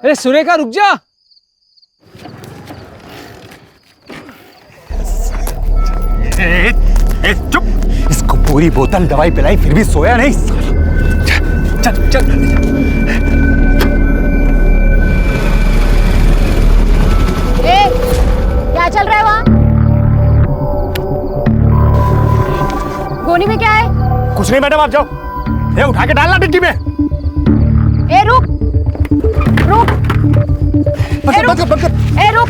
अरे सुरेखा रुक जा। चुप। इसको पूरी बोतल दवाई पिलाई फिर भी सोया नहीं। चल चल। क्या चल रहा है वहाँ? गोनी में क्या है? कुछ नहीं मैडम, आप जाओ। ये उठा के डालना डिग्गी में। ए रुक रुक। ए रुक।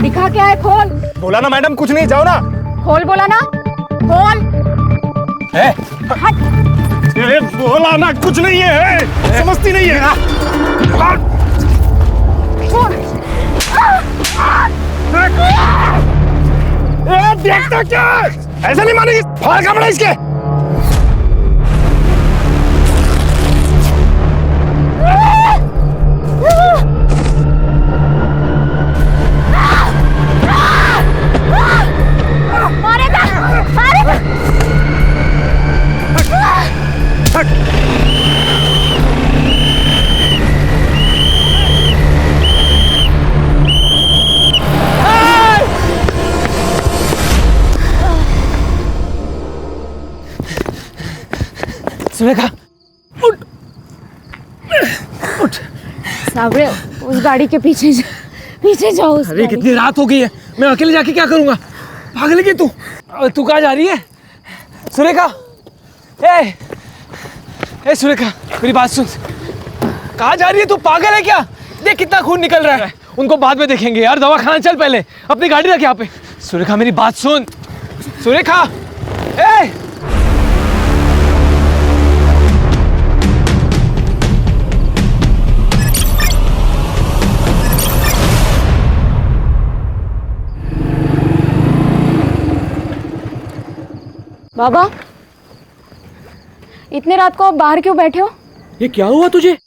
दिखा क्या है? खोल। बोला ना मैडम कुछ नहीं, जाओ ना। खोल बोला ना, खोल। हट। ये बोला ना कुछ नहीं है, समझती नहीं है। देखता क्या? ऐसा नहीं मानेगी, फाड़ का बड़ा इसके। सुरेखा उठ उठ। साबरे उस गाड़ी के पीछे जाओ। अरे कितनी रात हो गई है, मैं अकेले जाके क्या करूंगा? पागल है क्या तू? तू कहाँ जा रही है सुरेखा? ए सुरेखा मेरी बात सुन। कहाँ जा रही है तू? पागल है क्या? देख कितना खून निकल रहा है। उनको बाद में देखेंगे यार, दवा खाना। चल पहले अपनी गाड़ी रख यहाँ पे। सुरेखा मेरी बात सुन। सुरेखा बाबा, इतने रात को आप बाहर क्यों बैठे हो? ये क्या हुआ तुझे?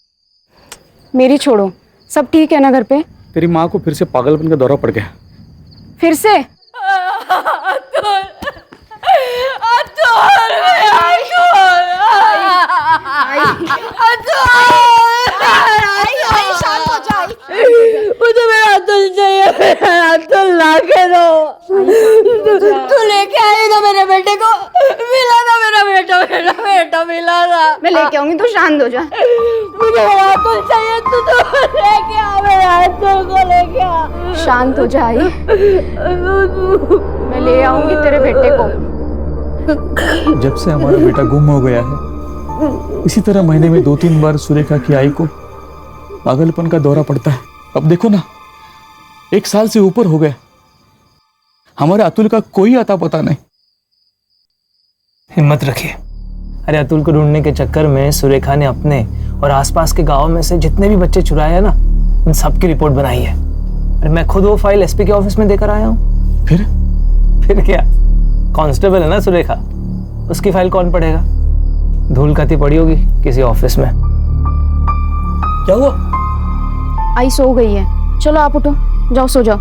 मेरी छोड़ो, सब ठीक है ना घर पे? तेरी माँ को फिर से पागलपन का दौरा पड़ गया। फिर से? शांत हो जाओ। मुझे मेरा अतुल चाहिए, मेरा अतुल ला के दो। तू लेके आएगा मेरे बेटे को? मिला था मेरा बेटा मिला था। मैं लेके आऊंगी, तू शांत हो जा। मुझे मेरा अतुल चाहिए, तू तो लेके आ, मेरा अतुल को लेके आ। शांत हो जा। मैं ले आऊंगी तेरे बेटे को। जब से हमारा बेटा गुम हो गया है, इसी तरह महीने में 2-3 बार सुरेखा की आई को पागलपन का दौरा पड़ता है। अब देखो ना, 1 साल से ऊपर हो गए, हमारे अतुल का कोई अता पता नहीं। हिम्मत रखिए। अरे अतुल को ढूंढने के चक्कर में सुरेखा ने अपने और आसपास के गांव में से जितने भी बच्चे चुराए हैं ना, उन सब की रिपोर्ट बनाई है। अरे मैं खुद वो फाइल एसपी के ऑफिस में देकर आया हूँ। फिर क्या? कांस्टेबल है ना सुरेखा, उसकी फाइल कौन पढ़ेगा? धूल खाती पड़ी होगी किसी ऑफिस में। क्या हुआ? आई सो गई है। चलो आप उठो, जाओ सो जाओ।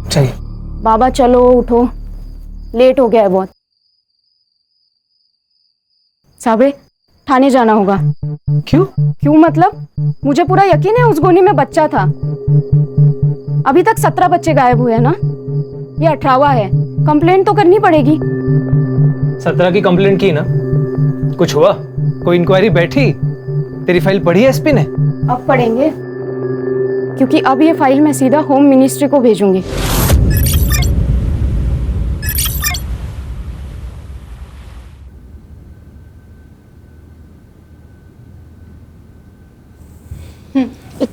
चलिए बाबा चलो उठो, लेट हो गया है बहुत। साबरे थाने जाना होगा। क्यों मतलब? मुझे पूरा यकीन है उस गोनी में बच्चा था। अभी तक 17 बच्चे गायब हुए हैं ना, ये 18वां है। कंप्लेंट तो करनी पड़ेगी। 17 की कंप्लेंट की ना? कुछ हुआ? कोई इंक्वायरी बैठी? तेरी फाइल पढ़ी है एसपी ने? अब पढ़ेंगे, क्योंकि अब ये फाइल मैं सीधा होम मिनिस्ट्री को भेजूंगी।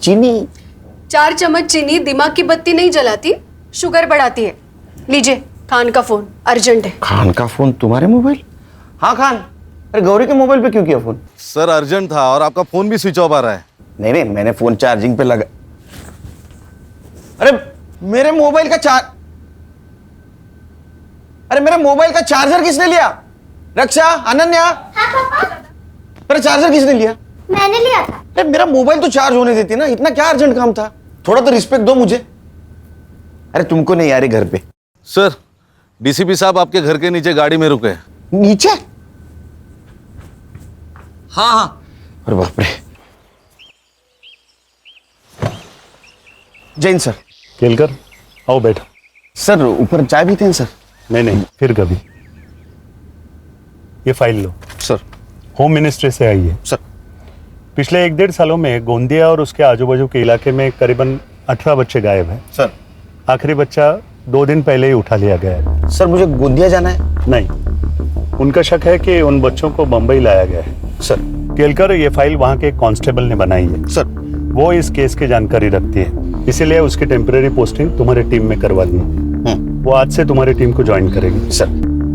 चीनी 4 चम्मच चीनी दिमाग की बत्ती नहीं जलाती, शुगर बढ़ाती है। लीजिए, खान का फोन अर्जेंट है। खान का फोन तुम्हारे मोबाइल? हाँ खान, अरे गौरी के मोबाइल पे क्यों किया फोन? सर अर्जेंट था और आपका फोन भी स्विच ऑफ आ रहा है। नहीं, मैंने फोन चार्जिंग पे लगा। अरे मेरे मोबाइल का चार्जर किसने लिया? रक्षा, अनन्या। अरे चार्जर किसने लिया? मैंने लिया था। अरे मेरा मोबाइल तो चार्ज होने देती ना, इतना क्या अर्जेंट काम था? थोड़ा तो रिस्पेक्ट दो मुझे। अरे तुमको नहीं यार घर पे। सर डीसीपी साहब आपके घर के नीचे गाड़ी में रुके हैं। नीचे? हाँ। अरे बाप रे। जैन सर। केलकर आओ बैठो। सर ऊपर चाय पीते हैं सर? नहीं फिर कभी। ये फाइल लो। सर। होम मिनिस्ट्री से आई है। सर। पिछले 1-1.5 सालों में गोंदिया और उसके आजू बाजू के इलाके में करीबन 18 बच्चे गायब हैं। सर। आखिरी बच्चा 2 दिन पहले ही उठा लिया गया है। सर मुझे गोंदिया जाना है। नहीं, उनका शक है कि उन बच्चों को बम्बई लाया गया है। सर। केलकर ये फाइल वहाँ के कांस्टेबल ने बनाई है। सर। वो इस केस की जानकारी रखती है, इसीलिए उसकी टेम्परेरी पोस्टिंग तुम्हारे टीम में करवा दी है। वो आज से तुम्हारी टीम को ज्वाइन करेगी। सर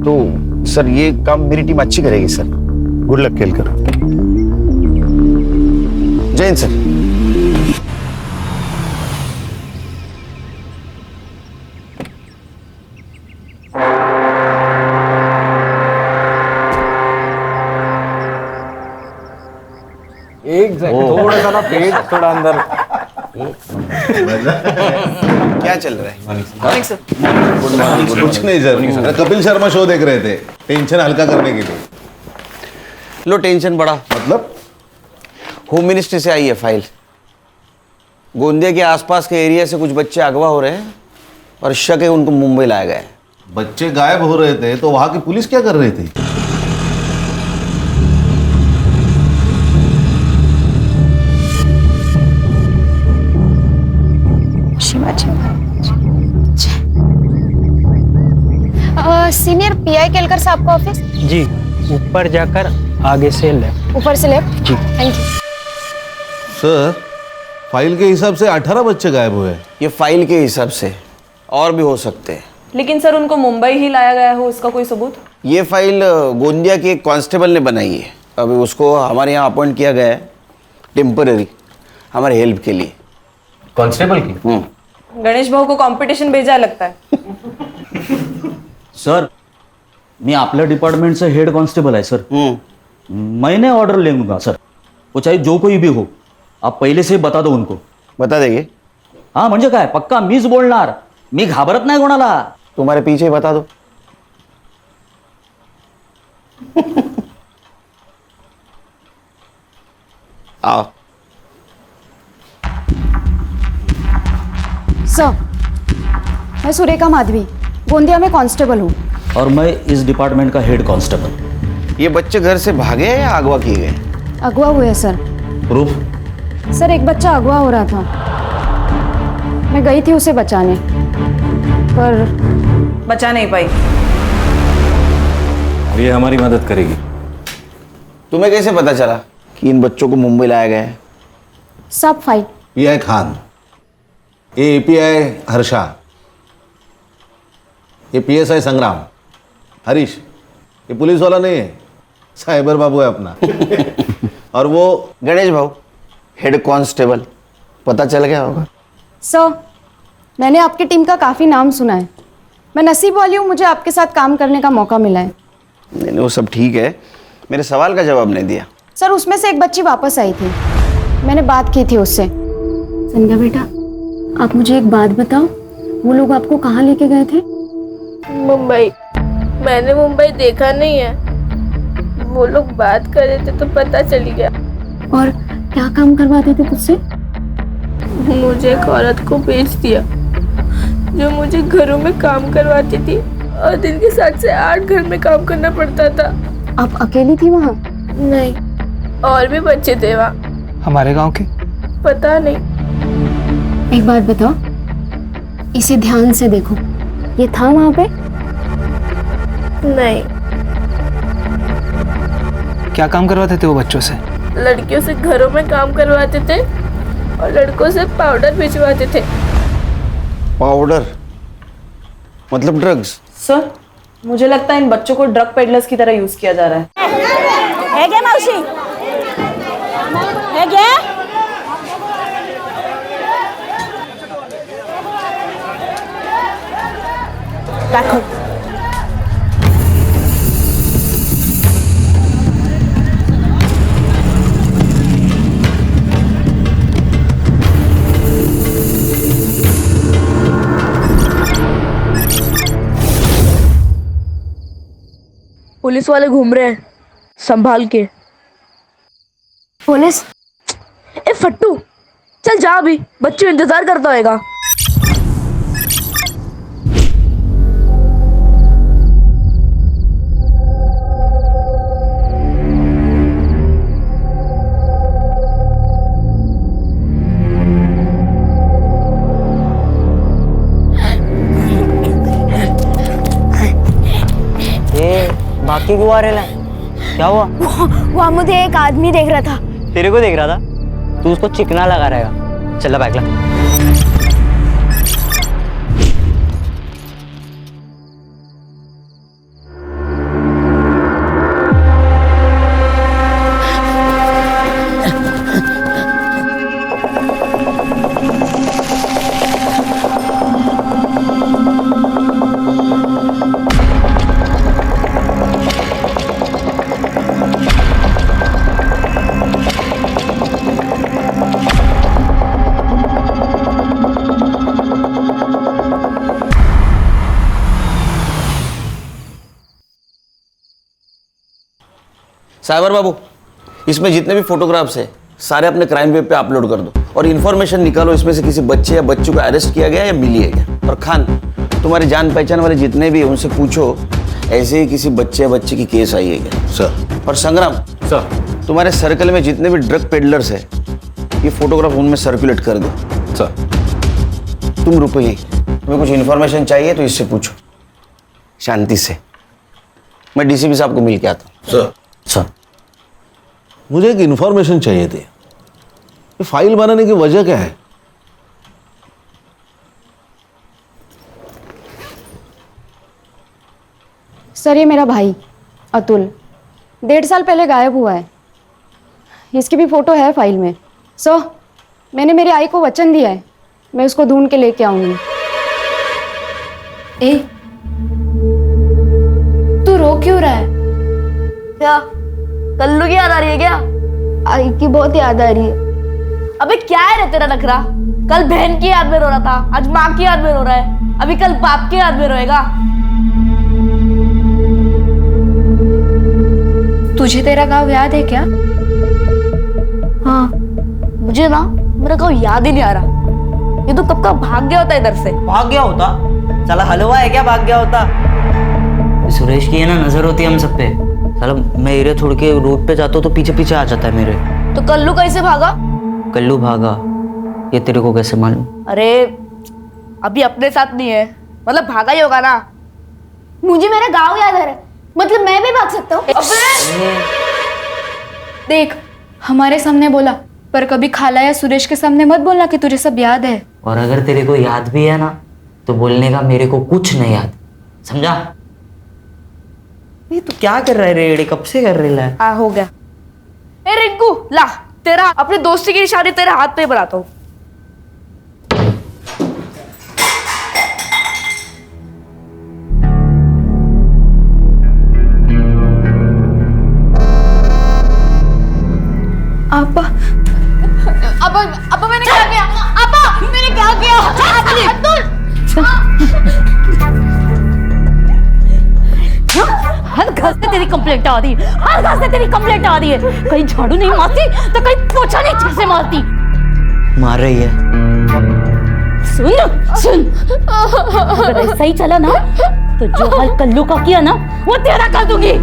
तो सर ये काम मेरी टीम अच्छी करेगी sir. Good luck Kelkar. Jain sir. एक थोड़ा सा ना पेट थोड़ा अंदर। क्या चल रहा है? कुछ नहीं सर, कपिल शर्मा शो देख रहे थे, टेंशन हल्का करने के लिए। लो टेंशन बड़ा। मतलब होम मिनिस्ट्री से आई है फाइल। गोंदिया के आसपास के एरिया से कुछ बच्चे अगवा हो रहे हैं और शक है उनको मुंबई लाया गया है। बच्चे गायब हो रहे थे तो वहां की पुलिस क्या कर रही थी? सीनियर पीआई केलकर साहब का ऑफिस? जी, ऊपर जाकर आगे से लेफ्ट। ऊपर से लेफ्ट? जी। Thank you. सर फाइल के हिसाब से 18 बच्चे गायब हुए। ये फाइल के हिसाब से और भी हो सकते हैं। लेकिन सर उनको मुंबई ही लाया गया हो, इसका कोई सबूत? ये फाइल गोंदिया के एक कांस्टेबल ने बनाई है। अभी उसको हमारे यहाँ अपॉइंट किया गया है टेम्पररी, हमारे हेल्प के लिए। कांस्टेबल की? गणेश भाऊ को कंपटीशन भेजा लगता है। सर मी आपल्या डिपार्टमेंटचा हेड कॉन्स्टेबल आहे सर। मैंने ऑर्डर लेऊंगा सर, वो चाहे जो कोई भी हो, आप पहले से बता दो उनको। बता देंगे? हाँ म्हणजे काय, पक्का मीच बोलणार, मी घाबरत नाही कोणाला। तुम्हारे पीछे ही बता दो। आओ। सर, मैं सुरेखा माधवी, गोंदिया में कांस्टेबल हूँ। और मैं इस डिपार्टमेंट का हेड कांस्टेबल। ये बच्चे घर से भागे या अगवा किए गए? अगवा हुए सर। प्रूफ? सर एक बच्चा अगवा हो रहा था, मैं गई थी उसे बचाने, पर बचा नहीं पाई। ये हमारी मदद करेगी। तुम्हें कैसे पता चला कि इन बच्चों को मुंबई लाया गया है? सब फाइल। पीआई खान, ये एपीआई हर्षा, ये पीएसआई संग्राम, हरीश, ये पुलिस वाला नहीं है, साइबर बाबू है अपना। और वो गणेश भाऊ, हेड कांस्टेबल। पता चल गया होगा। सर, मैंने आपकी टीम का काफ़ी नाम सुना है। मैं नसीब वाली हूँ, मुझे आपके साथ काम करने का मौका मिला है। नहीं वो सब ठीक है, मेरे सवाल का जवाब नहीं दिया। सर उसमें से एक बच्ची वापस आई थी, मैंने बात की थी उससे। संध्या बेटा, आप मुझे एक बात बताओ, वो लोग आपको कहाँ लेके गए थे? मुंबई। मैंने मुंबई देखा नहीं है, वो लोग बात कर रहे थे तो पता चल गया। और क्या काम करवाते थे तुझसे? मुझे एक औरत को बेच दिया जो मुझे घरों में काम करवाती थी और दिन के 7 से 8 घर में काम करना पड़ता था। आप अकेली थी वहाँ? नहीं, और भी बच्चे थे वहाँ। हमारे गांव के? पता नहीं। एक बात बताओ, इसे ध्यान से देखो, ये था वहाँ पे? नहीं। क्या काम करवाते थे वो बच्चों से? लड़कियों से घरों में काम करवाते थे और लड़कों से पाउडर भिजवाते थे। पाउडर मतलब ड्रग्स? सर मुझे लगता है इन बच्चों को ड्रग पेडलर्स की तरह यूज किया जा रहा है। क्या मौसी? है क्या? रखो। पुलिस वाले घूम रहे हैं, संभाल के। पुलिस? ए फट्टू, चल जा, अभी बच्चों इंतजार करता होगा। के क्यों आ रहे हैं? क्या हुआ? वहाँ मुझे एक आदमी देख रहा था। तेरे को देख रहा था? तू उसको चिकना लगा रहेगा। चल बैग ला। साइबर बाबू, इसमें जितने भी फोटोग्राफ्स है सारे अपने क्राइम वेब पे अपलोड कर दो और इन्फॉर्मेशन निकालो इसमें से किसी बच्चे या बच्चों को अरेस्ट किया गया या मिली है क्या। और खान, तुम्हारे जान पहचान वाले जितने भी हैं उनसे पूछो ऐसे ही किसी बच्चे या बच्ची की केस आई है क्या। सर। और संग्राम सर। तुम्हारे सर्कल में जितने भी ड्रग पेडलर्स है ये फोटोग्राफ उनमें सर्कुलेट कर दो। सर। तुम रुको यही, तुम्हें कुछ इन्फॉर्मेशन चाहिए तो इससे पूछो शांति से। मैं डीसीपी साहब को मिल के आता हूँ। सर। सर, मुझे एक इन्फॉर्मेशन चाहिए थी। ये फाइल बनाने की वजह क्या है? सर, ये मेरा भाई अतुल 1.5 साल पहले गायब हुआ है। इसकी भी फोटो है फाइल में। सर, मैंने मेरी आई को वचन दिया है, मैं उसको ढूंढ के लेके आऊंगी। ए, तू रो क्यों रहा है? क्या कल्लू की याद आ रही है क्या? आई की बहुत याद आ रही है। अबे क्या है रे तेरा नखरा? कल बहन की याद में रो रहा था, आज माँ की याद में रो रहा है, अभी कल बाप की याद में रोएगा। तुझे तेरा गाँव याद है क्या? हाँ, मुझे ना मेरा गाँव याद ही नहीं आ रहा। ये तो कब का भाग गया होता इधर से। भाग गया होता? साला हलवा है क्या भाग गया होता? सुरेश की है ना नजर होती है हम सब पे। साला मैं एरिया छोड़ के रोड पे जाता हूँ तो पीछे पीछे आ जाता है मेरे। तो कल्लू कैसे भागा? कल्लू भागा ये तेरे को कैसे मालूम? अरे अभी अपने साथ नहीं है, मतलब भागा ही होगा ना। मुझे मेरा गाँव याद आ रहा है, मतलब मैं भी भाग सकता हूँ। देख, हमारे सामने बोला, पर कभी खाला या सुरेश के सामने मत बोलना कि तुझे सब याद है। और अगर तेरे को याद भी है ना तो बोलने का मेरे को कुछ नहीं याद, समझा? ये तू क्या कर रहा है रेडी? कब से कर रही है? हाँ हो गया। ए रिंकू ला, तेरा अपने दोस्ती की निशानी तेरे हाथ पे बनाता हूँ। आपा, अब मैंने क्या किया? अब्बा मैंने क्या किया? अतुल! हर घर से तेरी कंप्लेंट आ रही है, हर घर से तेरी कंप्लेंट आ रही है। कहीं झाड़ू नहीं मारती तो कहीं पोछा नहीं ठीक से मारती। मार रही है। सुन सुन, अगर ऐसा ही चला ना तो जो हाल कल्लू का किया ना वो तेरा कर दूंगी।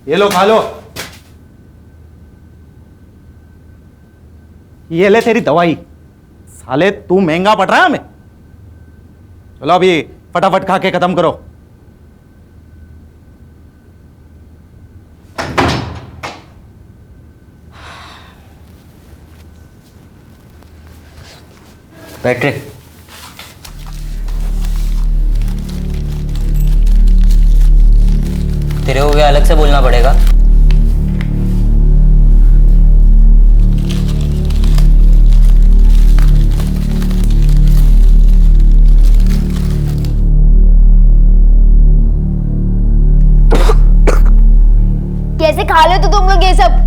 ये लो खा लो। ये ले तेरी दवाई। साले तू महंगा पड़ रहा है हमें। चलो अभी फटाफट खा के खत्म करो। बैठ रे। तेरे को क्या अलग से बोलना पड़ेगा? कैसे खा ले तो तुम लोग ये सब?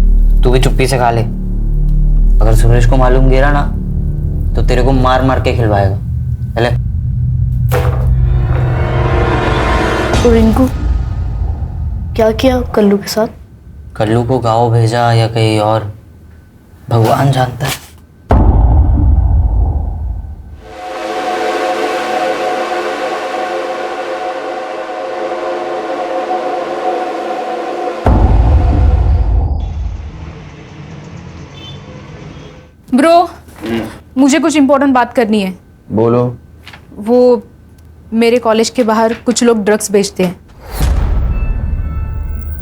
तू भी चुप्पी से खा ले। अगर सुरेश को मालूम गिरा ना तो तेरे को मार मार के खिलवाएगा। चले। तो रिंकू क्या किया कल्लू के साथ? कल्लू को गाँव भेजा या कहीं और भगवान जानता है। ब्रो, मुझे कुछ इम्पोर्टेंट बात करनी है। बोलो। वो मेरे कॉलेज के बाहर कुछ लोग ड्रग्स बेचते हैं।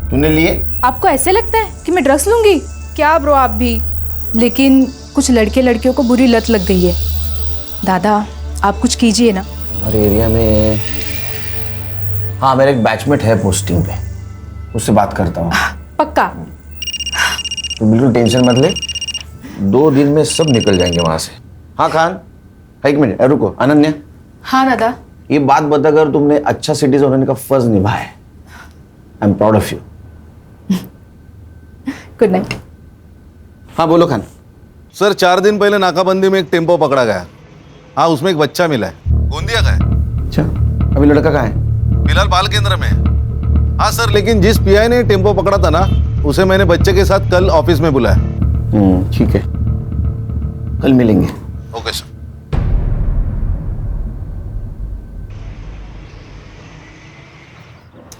तूने लिए? आपको ऐसे लगता है कि मैं ड्रग्स लूंगी? क्या ब्रो आप भी? लेकिन कुछ लड़के लड़कियों को बुरी लत लग गई है। दादा आप कुछ कीजिए ना। हमारे एरिया में हाँ मेरा एक बैचमेट है पोस्टिंग पे, उससे बात करता हूँ। पक्का? तो बिल्कुल टेंशन मत ले, 2 दिन में सब निकल जाएंगे वहां से। हाँ खान, एक मिनट रुको। अनन्या। हाँ दादा। ये बात बताकर तुमने अच्छा सिटीजन होने का फर्ज निभाया है। I am proud of you. Good night. हाँ बोलो खान। सर 4 दिन पहले नाकाबंदी में एक टेम्पो पकड़ा गया। हाँ उसमें एक बच्चा मिला है, गोंदिया का है। अच्छा, अभी लड़का कहाँ है? फिलहाल बाल केंद्र में है। हाँ सर, लेकिन जिस पीआई ने टेम्पो पकड़ा था ना, उसे मैंने बच्चे के साथ कल ऑफिस में बुलाया। ठीक है, कल मिलेंगे। Okay sir.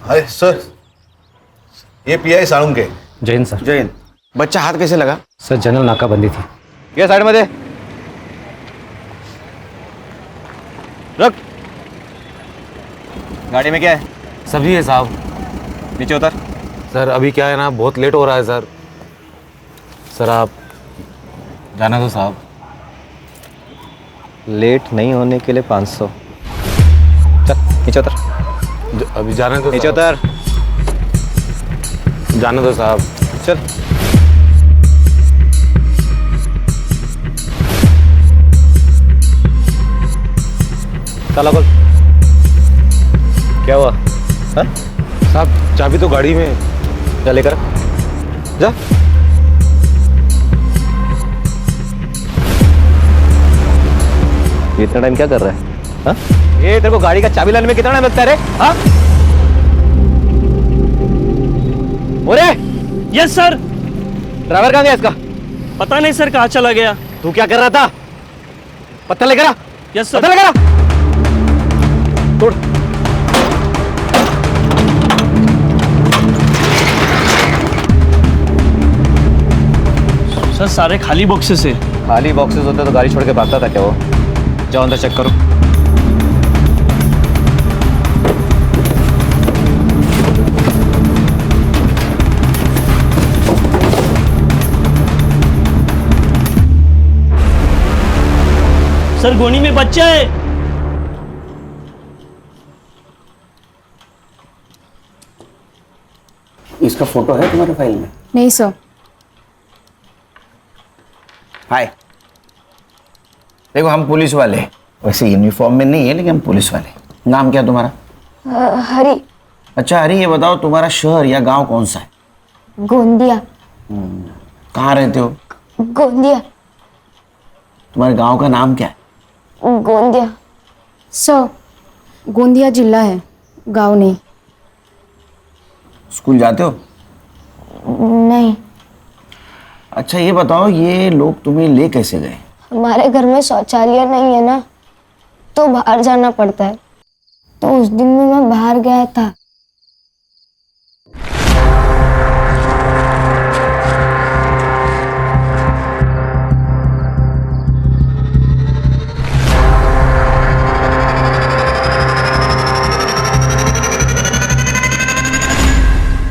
हाय सर, ये पीआई साळुंके। जैन सर। जैन, बच्चा हाथ कैसे लगा? सर जनरल नाकाबंदी थी। ये साइड में दे। रख। गाड़ी में क्या है? सब्जी है साहब। नीचे उतर। सर अभी क्या है ना, बहुत लेट हो रहा है सर। सर आप जाना दो साहब। लेट नहीं होने के लिए 500। चल नीचे उतर। अभी जाने दो। नीचे उतर। जाने दो साहब। चल। ताला खोल। क्या हुआ? हाँ? साहब चाबी तो गाड़ी में। जा लेकर जा। ये इतना टाइम क्या कर रहा है? हाँ? ये तेरे को गाड़ी का चाबी लाने में कितना टाइम लगता है रे? हाँ? ओरे! Yes sir. ड्राइवर कहाँ गया इसका? पता नहीं सर कहाँ चला गया। तू क्या कर रहा था? पत्थर लेकर आ। Yes sir. पत्थर लेकर आ। तोड़। सर सारे खाली बॉक्सेस है। खाली बॉक्सेस होते तो गाड़ी छोड़ के भागता था क्या वो? जाओ अंदर चेक करो। सर गोनी में बच्चा है। इसका फोटो है तुम्हारे फाइल में? नहीं सर। हाय, देखो हम पुलिस वाले, वैसे यूनिफॉर्म में नहीं है लेकिन हम पुलिस वाले। नाम क्या तुम्हारा? हरी। अच्छा हरी, ये बताओ तुम्हारा शहर या गांव कौन सा है? गोंदिया। कहाँ रहते हो? गोंदिया। तुम्हारे गांव का नाम क्या है? गोंदिया। सर गोंदिया जिला है, गांव नहीं। स्कूल जाते हो? नहीं। अच्छा ये बताओ, ये लोग तुम्हें ले कैसे गए? हमारे घर में शौचालय नहीं है ना, तो बाहर जाना पड़ता है। तो उस दिन में मैं बाहर गया था।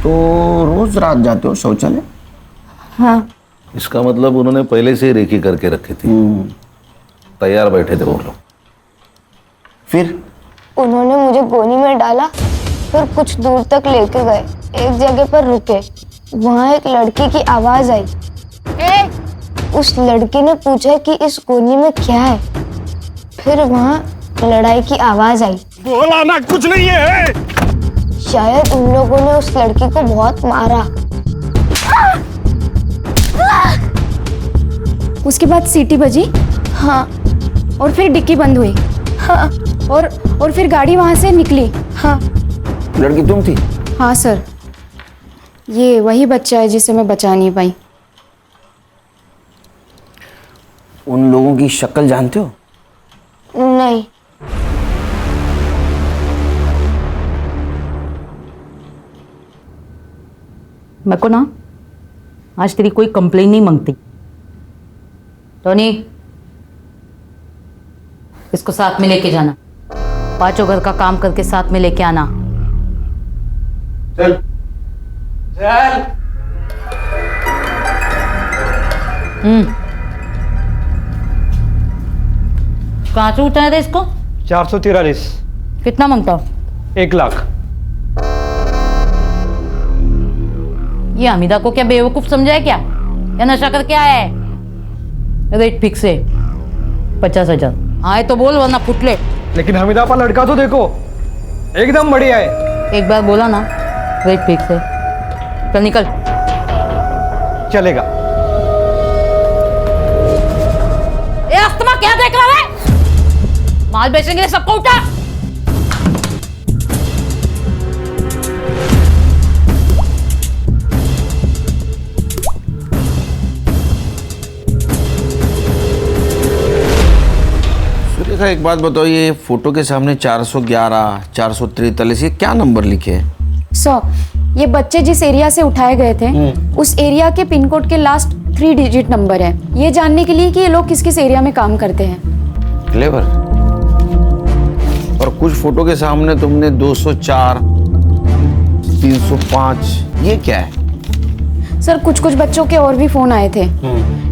तो रोज रात जाते हो शौचालय? हाँ। इसका मतलब उन्होंने पहले से ही रेकी करके रखी थी। तैयार बैठे थे वो लोग। फिर उन्होंने मुझे गोनी में डाला, फिर कुछ दूर तक लेके गए। एक जगह पर रुके, वहाँ एक लड़की की आवाज आई। उस लड़की ने पूछा कि इस गोनी में क्या है। फिर वहाँ लड़ाई की आवाज आई। बोला ना कुछ नहीं है। शायद उन लोगों ने उस लड़की को बहुत मारा। उसके बाद सीटी बजी। हाँ। और फिर डिक्की बंद हुई। हाँ। और फिर गाड़ी वहां से निकली। हाँ। लड़की तुम थी? हाँ सर, ये वही बच्चा है जिसे मैं बचा नहीं पाई। उन लोगों की शक्ल जानते हो? नहीं। मेरे को ना आज तेरी कोई कंप्लेन नहीं मांगती। टोनी, इसको साथ में लेके जाना, पांचों घर का काम करके साथ में लेके आना। चल चल। कहाँ से उठाया था इसको? 443। कितना मांगता हो? 1 लाख। ये हमीदा को क्या बेवकूफ समझा है क्या? या नशा करके आया है? रेट फिक्स है 50,000। आए तो बोल वरना फुटले। लेकिन हमीदा का लड़का तो देखो, एकदम बढ़िया है। एक बार बोला ना, रेट फिक्स है। चल निकल। चलेगा। ए अस्तमा, क्या देख रहा है? माल बेचेंगे सबको उठा। सुरेखा, एक बात बताओ, ये फोटो के सामने 411, 443, ये क्या नंबर लिखे हैं? सर, ये बच्चे जिस एरिया से उठाए गए थे उस एरिया के पिन कोड के लास्ट 3 डिजिट नंबर है, ये जानने के लिए कि ये लोग किस किस एरिया में काम करते हैं। क्लेवर। और कुछ फोटो के सामने तुमने 204, 305, ये क्या है? सर, कुछ कुछ बच्चों के और भी फोन आए थे,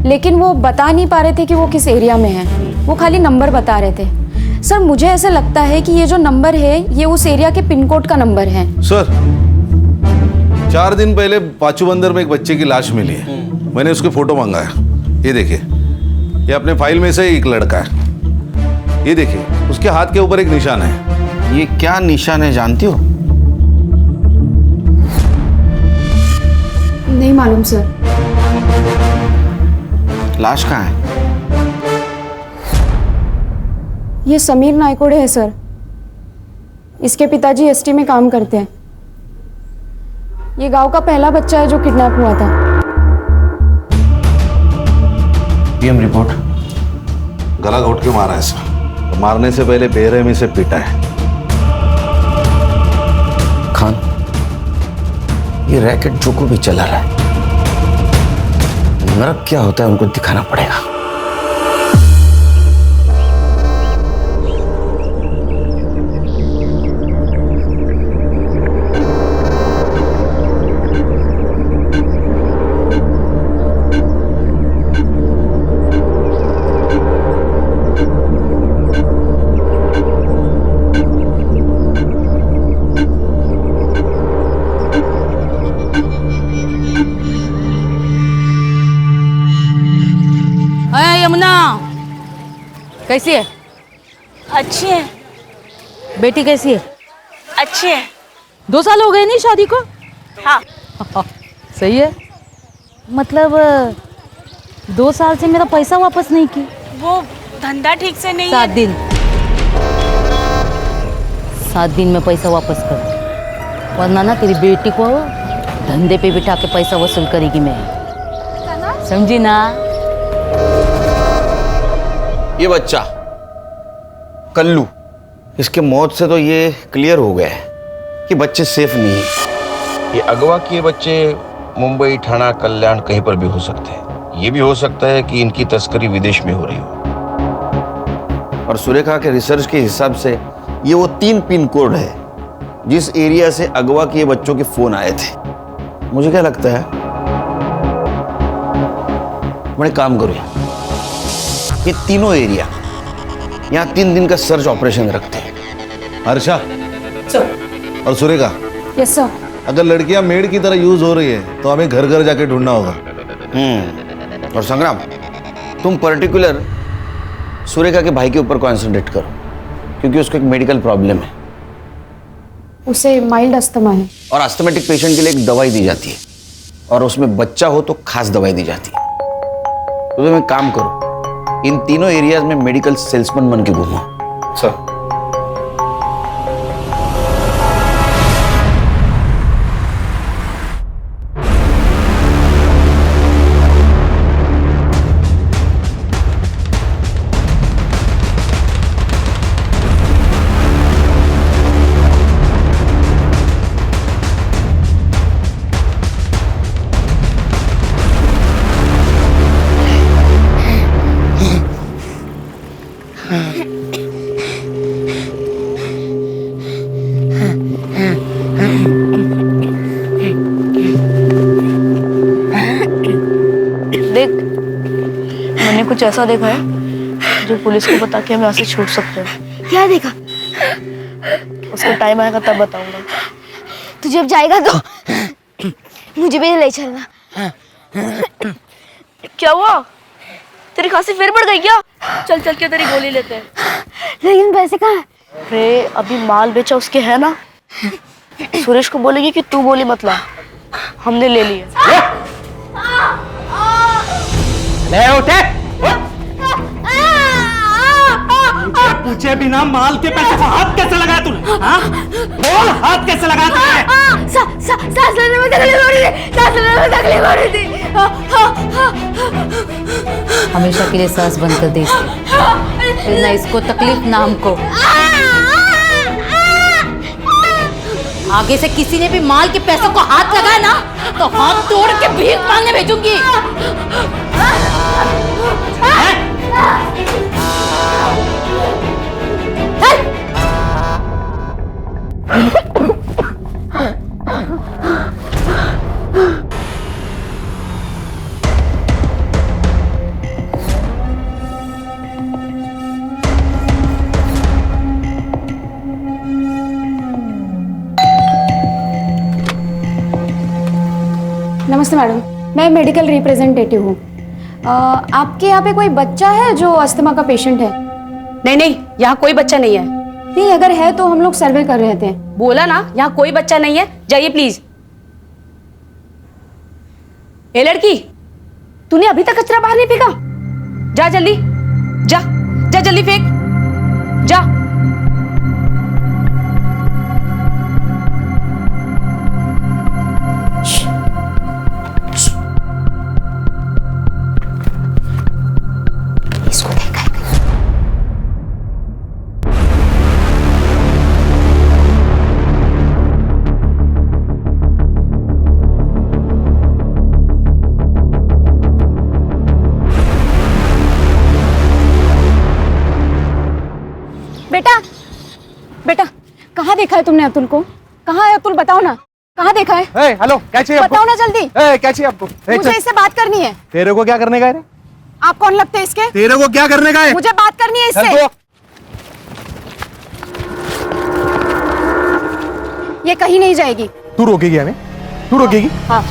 लेकिन वो बता नहीं पा रहे थे कि वो किस एरिया में है, वो खाली नंबर बता रहे थे। सर, मुझे ऐसा लगता है कि ये जो नंबर है ये उस एरिया के पिन कोड का नंबर है। सर, 4 दिन पहले पाचू बंदर में एक बच्चे की लाश मिली है। मैंने उसके फोटो मंगाया, ये देखिए, ये अपने फाइल में से एक लड़का है। ये देखिए, उसके हाथ के ऊपर एक निशान है। ये क्या निशान है जानती हो? नहीं मालूम सर। लाश कहाँ है? ये समीर नायकोड़े है सर, इसके पिताजी एसटी में काम करते हैं। ये गांव का पहला बच्चा है जो किडनैप हुआ था। PM report. गला घोट के मारा है सर, तो मारने से पहले बेरहमी से पीटा है। खान, ये रैकेट जो को भी चला रहा है, नरक क्या होता है उनको दिखाना पड़ेगा। यमुना कैसी है? अच्छी है। बेटी कैसी है? अच्छी है। 2 साल हो गए नहीं शादी को? हाँ। सही है। मतलब 2 साल से मेरा पैसा वापस नहीं की। वो धंधा ठीक से नहीं 7 दिन 7 दिन में पैसा वापस कर, वरना ना तेरी बेटी को धंधे पे बिठा के पैसा वसूल करेगी मैं, समझी ना? ये बच्चा कल्लू, इसके मौत से तो ये क्लियर हो गया है कि बच्चे सेफ नहीं है। ये अगवा किए बच्चे मुंबई, ठाणा, कल्याण कहीं पर भी हो सकते हैं। ये भी हो सकता है कि इनकी तस्करी विदेश में हो रही हो। और सुरेखा के रिसर्च के हिसाब से ये वो 3 पिन कोड है जिस एरिया से अगवा किए बच्चों के फोन आए थे। मुझे क्या लगता है, बड़े काम करो, ये तीनों एरिया यहाँ 3 दिन का सर्च ऑपरेशन रखते हैं। हर्षा सर। और सुरेखा, यस सर। अगर लड़कियां मेड की तरह यूज हो रही है तो हमें घर घर जाके ढूंढना होगा। और संग्राम, तुम पर्टिकुलर सुरेखा के भाई के ऊपर कॉन्सेंट्रेट करो, क्योंकि उसको एक मेडिकल प्रॉब्लम है। उसे माइल्ड अस्थमा है। और अस्थमेटिक पेशेंट के लिए एक दवाई दी जाती है, और उसमें बच्चा हो तो खास दवाई दी जाती है। तो तुम एक काम करो, इन तीनों एरियाज में मेडिकल सेल्समैन बन के घूमो। सर। कुछ ऐसा देखा है जो पुलिस को बता के हम यहाँ से छूट सकते हैं। क्या देखा? उसका टाइम आएगा तब बताऊंगा। तू जब जाएगा तो मुझे भी ले चलना। क्या हुआ? तेरी खांसी फिर बढ़ गई क्या? चल चल के तेरी गोली लेते हैं। लेकिन पैसे कहाँ है? अरे अभी माल बेचा उसके है ना, सुरेश को बोलेगी कि तू गोली मत ला, हमने ले लिए। ले उठे। पूछे बिना माल के पैसे को हाथ कैसे लगाया तूने? हाँ? बोल, हाथ कैसे लगाया तूने? सांस लेने में तकलीफ हो रही थी, सांस लेने में तकलीफ हो रही थी। हमेशा के लिए सांस बंद कर दे इसकी। फिर ना इसको तकलीफ ना हमको। आगे से किसी ने भी माल के पैसों को हाथ लगाया ना तो हाथ तोड़ के भीख मांगने भेजूंगी। नमस्ते मैडम, मैं मेडिकल रिप्रेजेंटेटिव हूँ। आपके यहाँ पे कोई बच्चा है जो अस्थमा का पेशेंट है? नहीं नहीं, यहाँ कोई बच्चा नहीं है। नहीं, अगर है तो हम लोग सर्वे कर रहे थे। बोला ना, यहाँ कोई बच्चा नहीं है, जाइए प्लीज। ए लड़की, तूने अभी तक कचरा बाहर नहीं फेंका? जा जल्दी, जा जा जल्दी फेंक, जा। इसको देखा है? बेटा, बेटा, कहाँ देखा है तुमने अतुल को? कहाँ है अतुल? बताओ ना, कहाँ देखा है? हेलो, क्या चाहिए आपको? बताओ ना जल्दी। क्या चाहिए आपको? मुझे इससे बात करनी है। तेरे को क्या करने का है? आप कौन लगते हैं इसके? तेरे को क्या करने का है? मुझे बात करनी है इससे। ये कहीं नहीं जाएगी। तू रोकेगी हमें? तू रोकेगी? हाँ।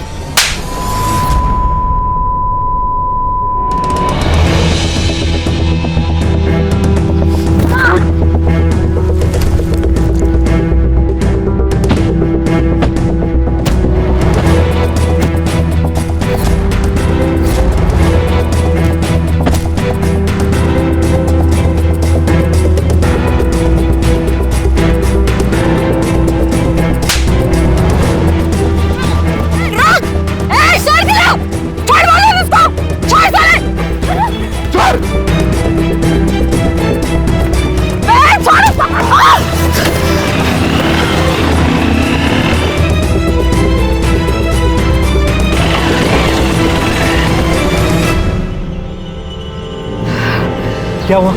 क्या हुआ?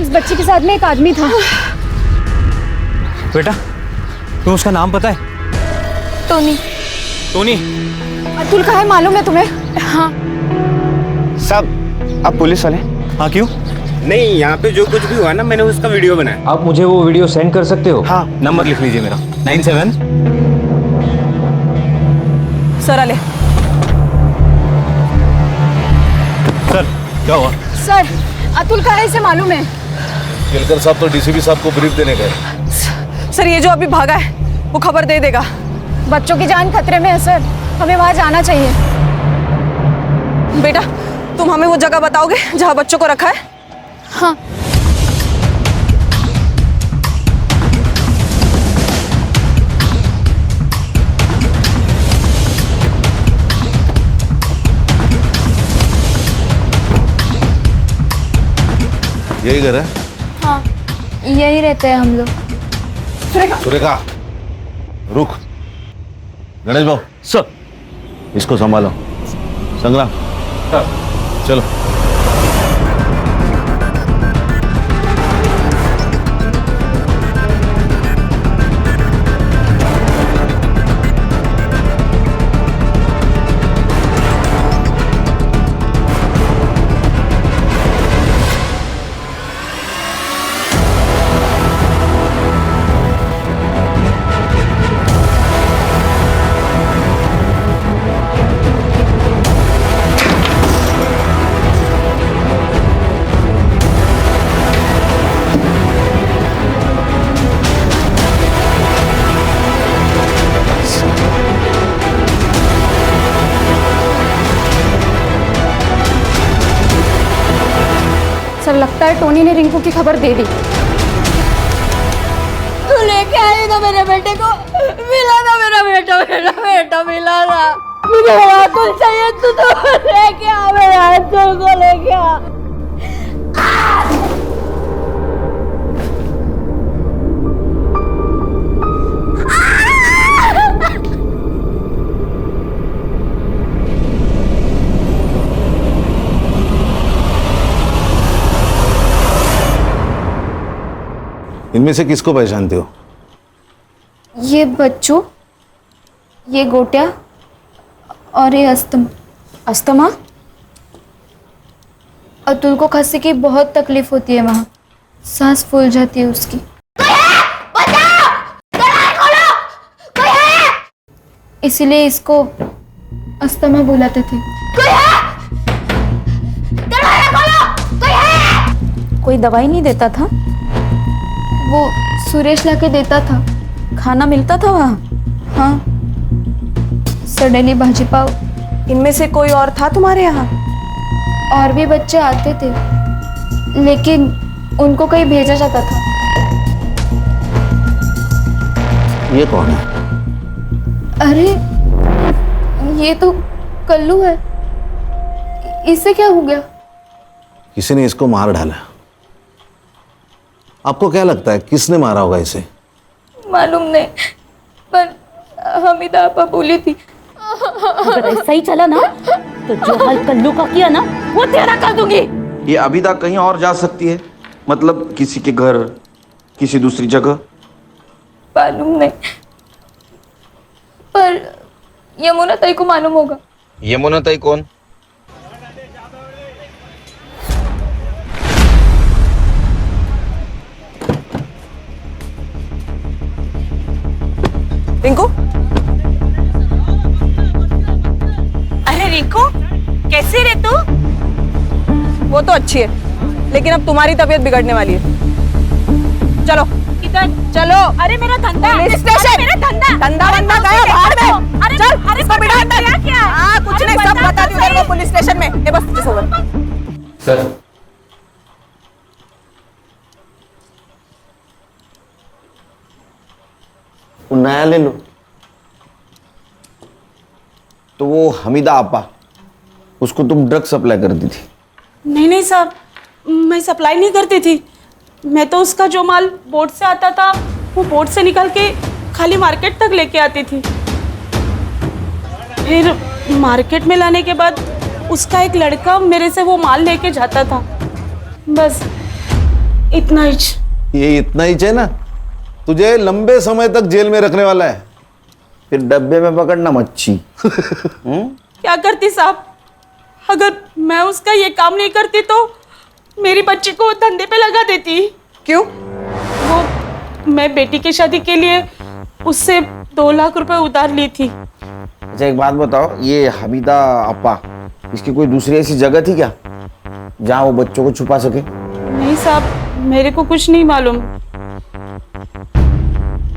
इस बच्ची के साथ में एक आदमी था। बेटा, तुम्हें उसका नाम पता है? टोनी। टोनी? अतुल कहाँ है मालूम है तुम्हें? हाँ। साहब, आप पुलिस वाले? हाँ, क्यों? नहीं, यहाँ पे जो कुछ भी हुआ ना, मैंने उसका वीडियो बनाया। आप मुझे वो वीडियो सेंड कर सकते हो? हाँ। नंबर लिख लीजिए मेरा, 97। सर आले। सर, क्या हुआ? सर, अतुल कहाँ है इसे मालूम है? केलकर साहब तो डीसीपी साहब को ब्रीफ देने गए। सर, ये जो अभी भागा है वो खबर दे देगा। बच्चों की जान खतरे में है सर, हमें वहां जाना चाहिए। बेटा, तुम हमें वो जगह बताओगे जहाँ बच्चों को रखा है? हाँ। यही घर है? हाँ, यही रहते हैं हम लोग। सुरेखा, रुक। गणेश भाऊ, सर, इसको संभालो। संग्राम, चलो। लगता है टोनी ने रिंकू की खबर दे दी। तू लेके आई ना मेरे बेटे को, मिला ना मेरा बेटा, मेरा बेटा मिला ना। मुझे मेरा अतुल चाहिए, तू तो लेके आ, मेरा अतुल को लेके आ। इनमें से किसको पहचानते हो? ये बच्चू, ये गोटिया और ये अस्थमा। अतुल को खांसी की बहुत तकलीफ होती है, वहाँ सांस फूल जाती है उसकी। इसीलिए इसको अस्थमा बुलाते थे। कोई दवाई नहीं देता था? वो सुरेश लाके देता था। खाना मिलता था वहाँ? हाँ, सडेली भाजी पाव। इनमें से कोई और था तुम्हारे यहाँ? और भी बच्चे आते थे, लेकिन उनको कहीं भेजा जाता था। ये कौन है? अरे ये तो कल्लू है, इससे क्या हो गया? किसी ने इसको मार डाला। आपको क्या लगता है किसने मारा होगा इसे? मालूम नहीं, पर हमीदा आपा बोली थी। अगर ऐसा ही चला ना तो जो हाल कल्लू का किया ना वो तेरा कर दूंगी। ये अभिदा कहीं और जा सकती है, मतलब किसी के घर, किसी दूसरी जगह। मालूम नहीं, पर यमुना ताई को मालूम होगा। यमुना ताई कौन? रिंकू, अरे रिंकू कैसी रे तू? वो तो अच्छी है, लेकिन अब तुम्हारी तबीयत बिगड़ने वाली है। चलो किधर? चलो। अरे मेरा धंधा, पुलिस स्टेशन। मेरा धंधा, धंधा वंधा गया बाहर में। अरे चल, अरे इसको बिठा अंदर। क्या? हाँ, कुछ नहीं, सब बता दी उधर वो पुलिस स्टेशन में। ये बस किस ओवर। सर वो नया ले लो। तो वो हमीदा आपा, उसको तुम ड्रग सप्लाई करती थी? नहीं नहीं साहब, मैं सप्लाई नहीं करती थी। मैं तो उसका जो माल बोट से आता था वो बोट से निकाल के खाली मार्केट तक लेके आती थी। फिर मार्केट में लाने के बाद उसका एक लड़का मेरे से वो माल लेके जाता था। बस इतना ही। ये इतना ही है ना, तुझे लंबे समय तक जेल में रखने वाला है। फिर डब्बे में पकड़ना मच्छी। क्या करती साहब, अगर मैं उसका ये काम नहीं करती तो मेरी बच्ची को धंधे पे लगा देती। क्यों? वो मैं बेटी की शादी के लिए उससे 2 लाख रुपए उधार ली थी। अच्छा एक बात बताओ, ये हमीदा आपा, इसकी कोई दूसरी ऐसी जगह थी क्या जहाँ वो बच्चों को छुपा सके? नहीं साहब, मेरे को कुछ नहीं मालूम।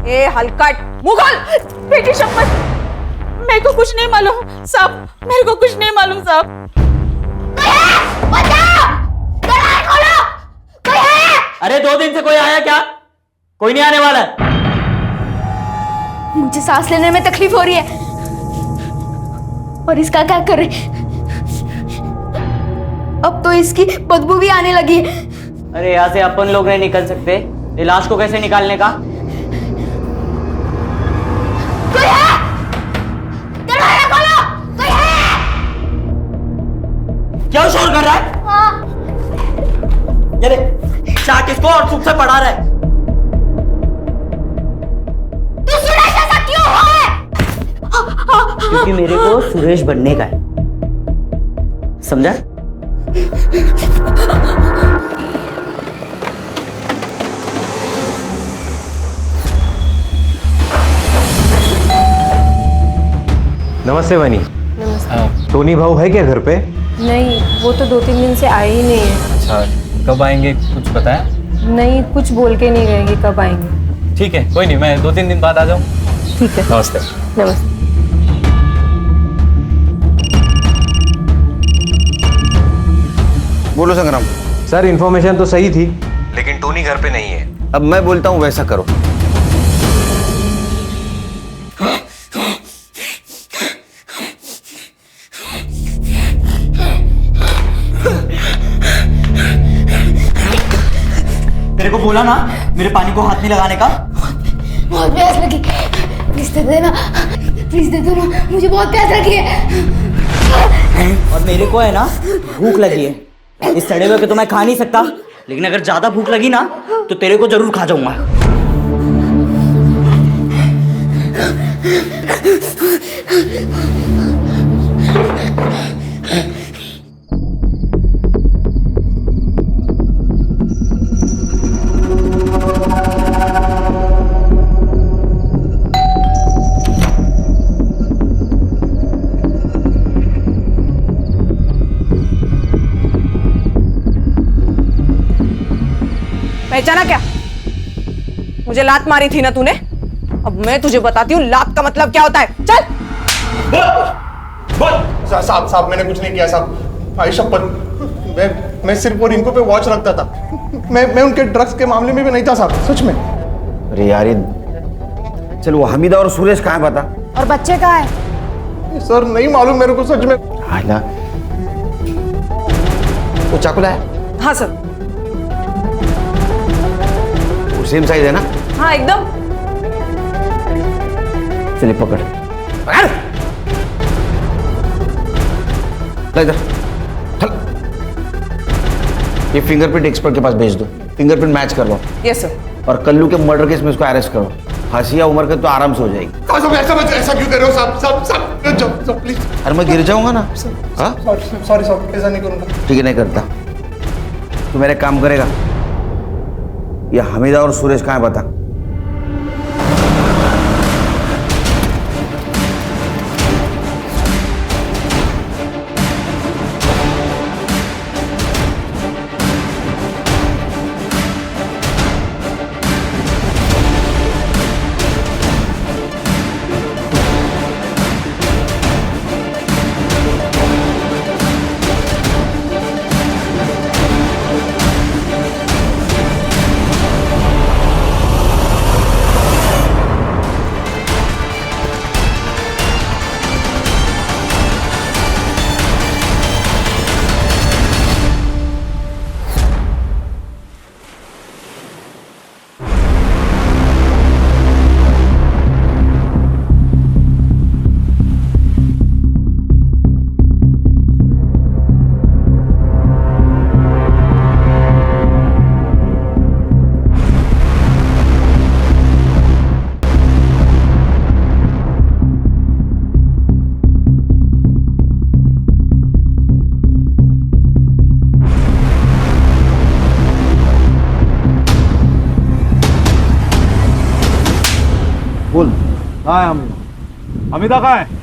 ए हलकट मुगल, बेटी शपथ, मेरे को कुछ नहीं मालूम साहब, मेरे को कुछ नहीं मालूम साहब। अरे 2 दिन से कोई आया क्या? कोई नहीं आने वाला है। मुझे सांस लेने में तकलीफ हो रही है, और इसका क्या करे? अब तो इसकी बदबू भी आने लगी है। अरे यहाँ से अपन लोग नहीं निकल सकते, ये लाश को कैसे निकालने का? कोई है? दरवाजा खोलो, कोई है? क्या शोर कर रहा है? हाँ। ये देख, चाट इसको और चुप से पढ़ा रहा है। तू सुरेश ऐसा क्यों है? क्योंकि मेरे को सुरेश बनने का है, समझा? नमस्ते वानी। टोनी भाऊ है क्या घर पे? नहीं, वो तो 2-3 दिन से आए ही नहीं है। अच्छा, कब आएंगे कुछ बताया? नहीं, कुछ बोल के नहीं गए कि कब आएंगे। ठीक है, कोई नहीं, मैं 2-3 दिन बाद आ जाऊँ। ठीक है, नमस्ते। नमस्ते। बोलो संग्राम। सर इन्फॉर्मेशन तो सही थी, लेकिन टोनी घर पे नहीं है। अब मैं बोलता हूँ वैसा करो। तेरे को बोला ना मेरे पानी को हाथ नहीं लगाने का। बहुत प्यास लगी, प्लीज दे देना, प्लीज दे दो ना, मुझे बहुत प्यास लगी है। और मेरे को है ना भूख लगी है। इस सड़े हुए के तो मैं खा नहीं सकता, लेकिन अगर ज्यादा भूख लगी ना तो तेरे को जरूर खा जाऊंगा। पहचाना क्या? मुझे लात मारी थी ना तूने, अब मैं तुझे बताती हूँ लात का मतलब क्या होता है। चल। साहब मैंने कुछ नहीं किया साहब, भाई शपथ। मैं सिर्फ और इनको पे वॉच रखता था। मैं उनके ड्रग्स के मामले में भी नहीं था साहब, सच में। अरे यार चल, वो हमीदा और सुरेश कहाँ है बता? और बच्चे कहाँ है? सर नहीं मालूम मेरे को सच में। आला, वो चाकू लाया? हाँ सर। वो सेम साइज है ना? हाँ एकदम। चलिए पकड़ पकड़, ले इधर चल। ये फिंगरप्रिंट एक्सपर्ट के पास भेज दो, फिंगरप्रिंट मैच करवाओ। Yes sir. और कल्लू के मर्डर केस में इसको अरेस्ट करो। हंसिया उम्र के तो आराम से हो जाएगी। ऐसा क्यों कर रहे हो साहब? प्लीज। अरे मैं गिर जाऊंगा ना। हाँ सॉरी साहब, ऐसा नहीं करूंगा। ठीक है, नहीं करता। तू मेरे काम करेगा। ये हमीदा और सुरेश कहाँ है बता? बोल। हाँ हम हमीदा कहाँ है?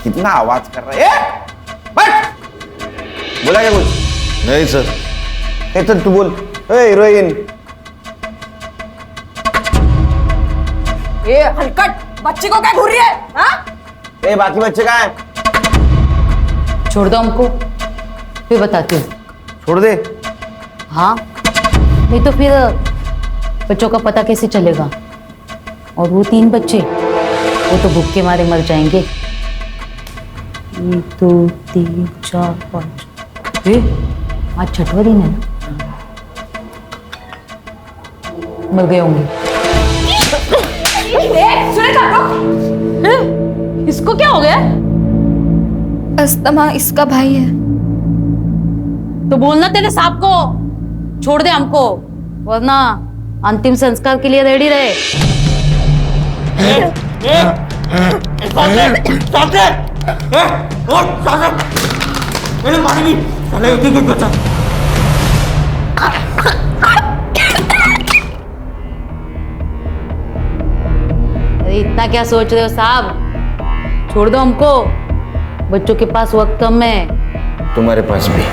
कितना आवाज कर रहा है? बैठ। बोला क्या कुछ? नहीं सर। चल तू बोल। हीरोइन। ये हलकट बच्ची को क्या घूर रही है? हाँ? बाकी बच्चे कहाँ हैं? छोड़ दो हमको, फिर बताती हूँ। छोड़ दे? हाँ, नहीं तो फिर बच्चों का पता कैसे चलेगा? और वो 3 बच्चे, वो तो भूख के मारे मर जाएंगे। 1 2 3 4 5। आज 6वां दिन है ना? मर गए होंगे। इसको क्या हो गया? अस्तमा इसका भाई है। तो बोलना तेरे सांप को छोड़ दे हमको, वरना अंतिम संस्कार के लिए रेडी रहे। अरे इतना क्या सोच रहे हो साहब, छोड़ दो हमको, बच्चों के पास वक्त कम है। तुम्हारे पास भी।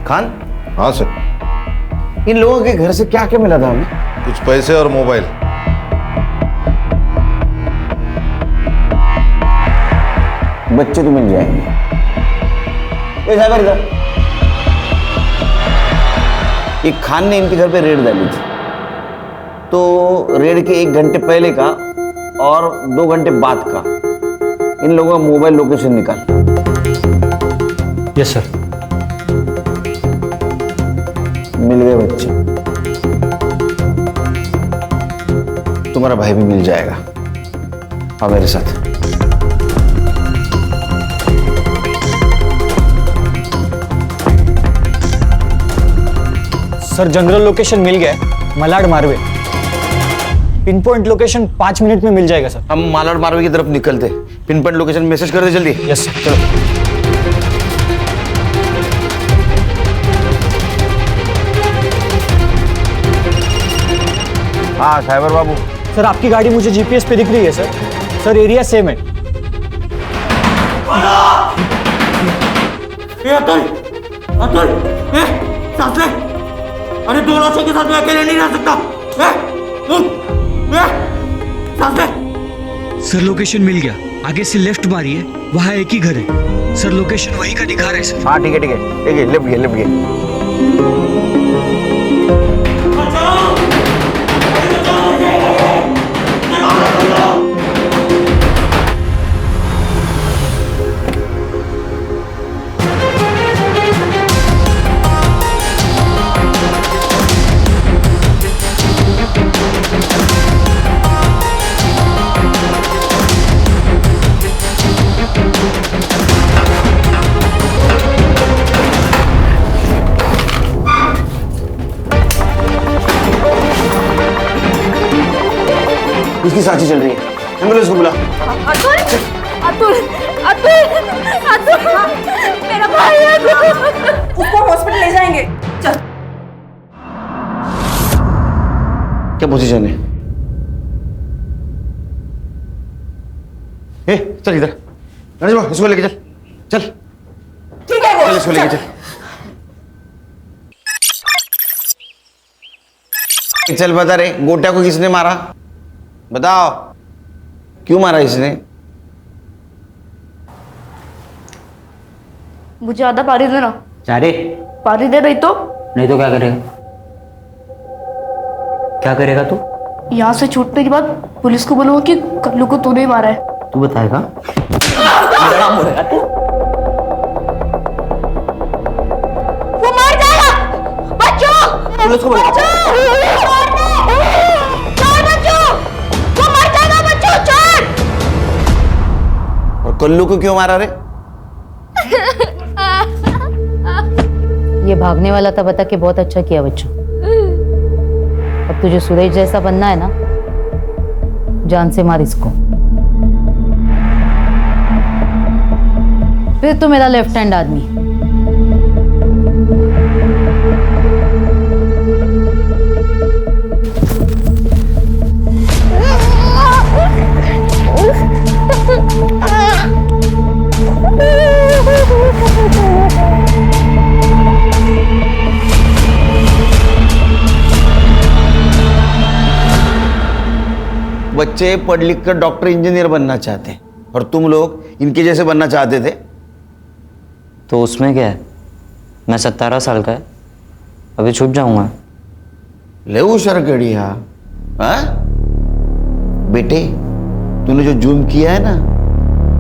खान। हाँ सर। इन लोगों के घर से क्या क्या मिला था हमें? कुछ पैसे और मोबाइल। बच्चे तो मिल जाएंगे। ए साहब इधर। एक खान ने इनके घर पे रेड डाली थी, तो रेड के 1 घंटे पहले का और 2 घंटे बाद का इन लोगों का मोबाइल लोकेशन निकाल। Yes sir. मिल गए बच्चे। तुम्हारा भाई भी मिल जाएगा। आओ मेरे साथ। सर जनरल लोकेशन मिल गया है, Malad Marve. Pin point location 5 minute में मिल जाएगा सर। हम मालाड मारवे की तरफ निकलते। पिन पॉइंट लोकेशन मैसेज कर दे जल्दी। यस सर, चलो। हाँ साइबर बाबू। सर आपकी गाड़ी मुझे जीपीएस पे दिख रही है सर। सर एरिया सेम है। अरे 2 लाशों के साथ मैं अकेले नहीं रह सकता। सर लोकेशन मिल गया, आगे से लेफ्ट मारिए, वहाँ एक ही घर है। सर लोकेशन वहीं का दिखा रहा है सर। हाँ ठीक है ठीक है ठीक है, लिफ्ट गए लिफ्ट गए। इसकी सांसें चल रही है। एम्बुलेंस को बुला। अतुल अतुल अतुल अतुल मेरा भाई है, उसको हॉस्पिटल ले जाएंगे। चल। क्या पोजीशन है? ए चल इधर। गणेश बाबू इसको लेके चल। चल ठीक है वो। चल इसको लेके चल। चल बता रे, गोटा को किसने मारा? बताओ क्यों मारा इसने? मुझे आधा पारी देना। चारे पारी दे रही तो? नहीं तो क्या करेगा? क्या करेगा तू? यहाँ से छूटने के बाद पुलिस को बोलूंगा कि कल्लू को तूने ही मारा है। तू बताएगा? वो मर जाएगा। बच्चों पुलिस को बोलो। कल्लू को क्यों मारा रे? ये भागने वाला था, बता के बहुत अच्छा किया बच्चों। अब तुझे सुरेश जैसा बनना है ना, जान से मार इसको। फिर तो मेरा लेफ्ट हैंड आदमी। बच्चे पढ़ लिख कर डॉक्टर इंजीनियर बनना चाहते हैं और तुम लोग इनके जैसे बनना चाहते थे। तो उसमें क्या है? मैं 17 साल का है, अभी छूट जाऊंगा। ले होशियार गड़िया। हाँ बेटे, तूने जो जुर्म किया है ना,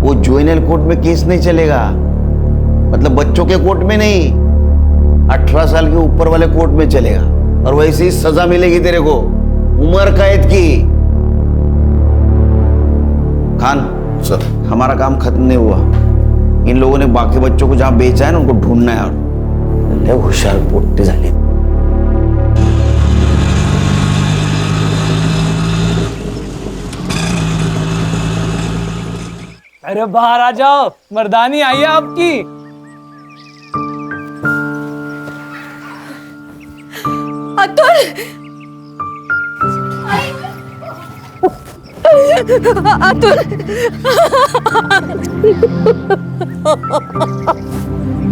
वो जुवेनाइल कोर्ट में केस नहीं चलेगा। मतलब बच्चों के कोर्ट में नहीं, 18 साल के ऊपर वाले कोर्ट में चलेगा। और वैसे ही सजा मिलेगी तेरे को, उम्र कैद की। खान सर, हमारा काम खत्म नहीं हुआ। इन लोगों ने बाकी बच्चों को जहां बेचा है ना, उनको ढूंढना है। और होशियार पोट्टे झाले। अरे बाहर आ जाओ, मर्दानी आई है आपकी। अतुल, अतुल,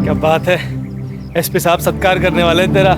क्या बात है, एसपी साहब सत्कार करने वाले हैं तेरा।